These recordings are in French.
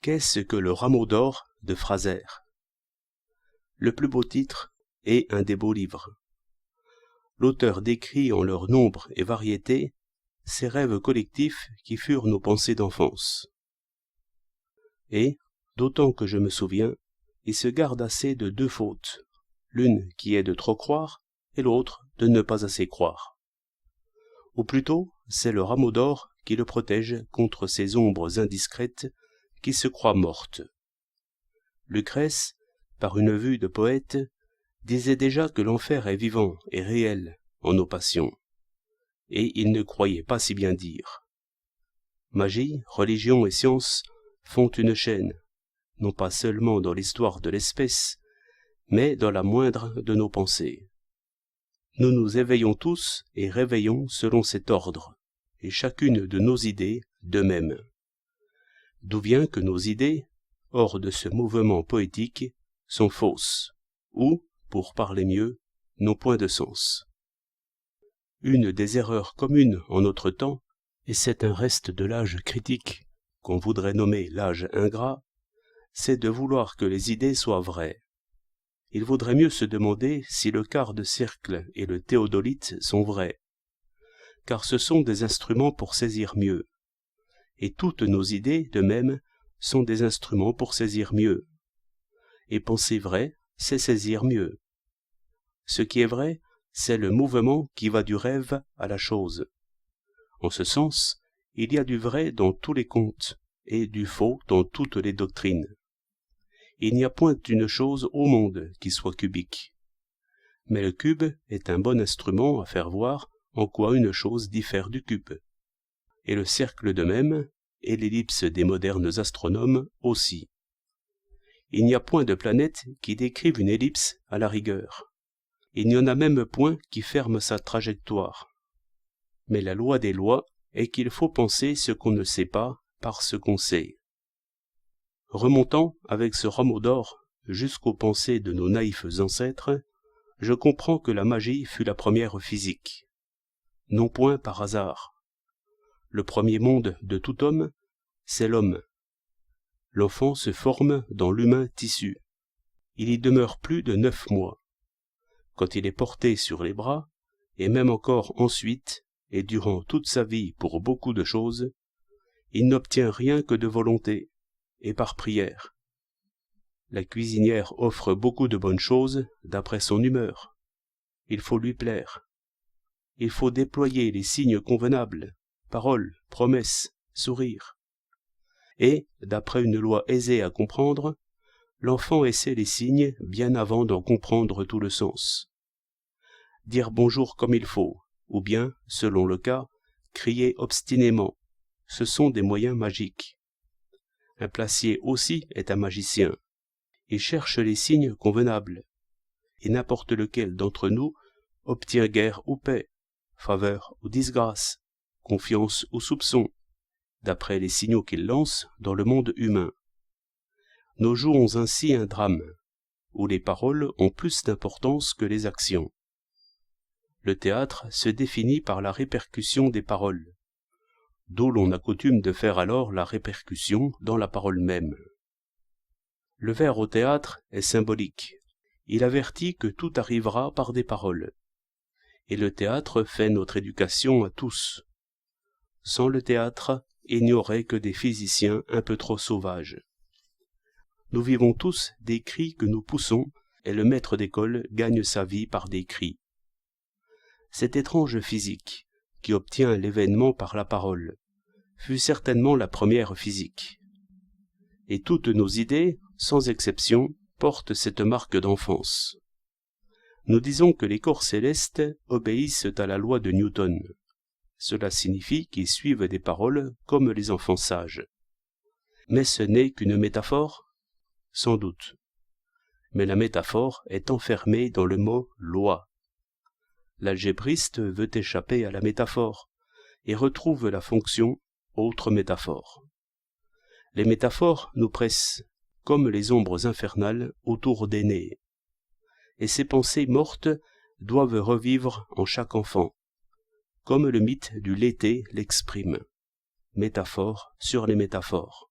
Qu'est-ce que le rameau d'or de Fraser? Le plus beau titre est un des beaux livres. L'auteur décrit en leur nombre et variété ces rêves collectifs qui furent nos pensées d'enfance. Et, d'autant que je me souviens, il se garde assez de deux fautes, l'une qui est de trop croire et l'autre de ne pas assez croire. Ou plutôt, c'est le rameau d'or qui le protège contre ces ombres indiscrètes qui se croient mortes. Lucrèce, par une vue de poète, disait déjà que l'enfer est vivant et réel en nos passions, et il ne croyait pas si bien dire. Magie, religion et science font une chaîne, non pas seulement dans l'histoire de l'espèce, mais dans la moindre de nos pensées. Nous nous éveillons tous et réveillons selon cet ordre, et chacune de nos idées de même. D'où vient que nos idées, hors de ce mouvement poétique, sont fausses, ou, pour parler mieux, n'ont point de sens. Une des erreurs communes en notre temps, et c'est un reste de l'âge critique qu'on voudrait nommer l'âge ingrat, c'est de vouloir que les idées soient vraies. Il vaudrait mieux se demander si le quart de cercle et le théodolite sont vrais, car ce sont des instruments pour saisir mieux, et toutes nos idées, de même, sont des instruments pour saisir mieux. Et penser vrai, c'est saisir mieux. Ce qui est vrai, c'est le mouvement qui va du rêve à la chose. En ce sens, il y a du vrai dans tous les contes, et du faux dans toutes les doctrines. Il n'y a point une chose au monde qui soit cubique. Mais le cube est un bon instrument à faire voir en quoi une chose diffère du cube. Et le cercle de même, et l'ellipse des modernes astronomes aussi. Il n'y a point de planète qui décrive une ellipse à la rigueur. Il n'y en a même point qui ferme sa trajectoire. Mais la loi des lois est qu'il faut penser ce qu'on ne sait pas par ce qu'on sait. Remontant avec ce rameau d'or jusqu'aux pensées de nos naïfs ancêtres, je comprends que la magie fut la première physique. Non point par hasard. Le premier monde de tout homme, c'est l'homme. L'enfant se forme dans l'humain tissu. Il y demeure plus de 9 mois. Quand il est porté sur les bras, et même encore ensuite, et durant toute sa vie pour beaucoup de choses, il n'obtient rien que de volonté, et par prière. La cuisinière offre beaucoup de bonnes choses d'après son humeur. Il faut lui plaire. Il faut déployer les signes convenables, paroles, promesses, sourires. Et, d'après une loi aisée à comprendre, l'enfant essaie les signes bien avant d'en comprendre tout le sens. Dire bonjour comme il faut, ou bien, selon le cas, crier obstinément, ce sont des moyens magiques. Un placier aussi est un magicien. Il cherche les signes convenables, et n'importe lequel d'entre nous obtient guerre ou paix, faveur ou disgrâce, confiance ou soupçon, d'après les signaux qu'il lance dans le monde humain. Nous jouons ainsi un drame, où les paroles ont plus d'importance que les actions. Le théâtre se définit par la répercussion des paroles, d'où l'on a coutume de faire alors la répercussion dans la parole même. Le vers au théâtre est symbolique. Il avertit que tout arrivera par des paroles. Et le théâtre fait notre éducation à tous. Sans le théâtre, il n'y aurait que des physiciens un peu trop sauvages. Nous vivons tous des cris que nous poussons, et le maître d'école gagne sa vie par des cris. Cette étrange physique, qui obtient l'événement par la parole, fut certainement la première physique. Et toutes nos idées, sans exception, portent cette marque d'enfance. Nous disons que les corps célestes obéissent à la loi de Newton. Cela signifie qu'ils suivent des paroles comme les enfants sages. Mais ce n'est qu'une métaphore? Sans doute. Mais la métaphore est enfermée dans le mot « loi ». L'algébriste veut échapper à la métaphore et retrouve la fonction « autre métaphore ». Les métaphores nous pressent, comme les ombres infernales autour des nez. Et ces pensées mortes doivent revivre en chaque enfant, comme le mythe du Léthé l'exprime. Métaphore sur les métaphores.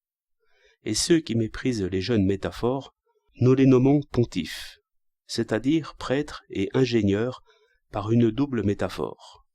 et ceux qui méprisent les jeunes métaphores, nous les nommons pontifes, c'est-à-dire prêtres et ingénieurs par une double métaphore.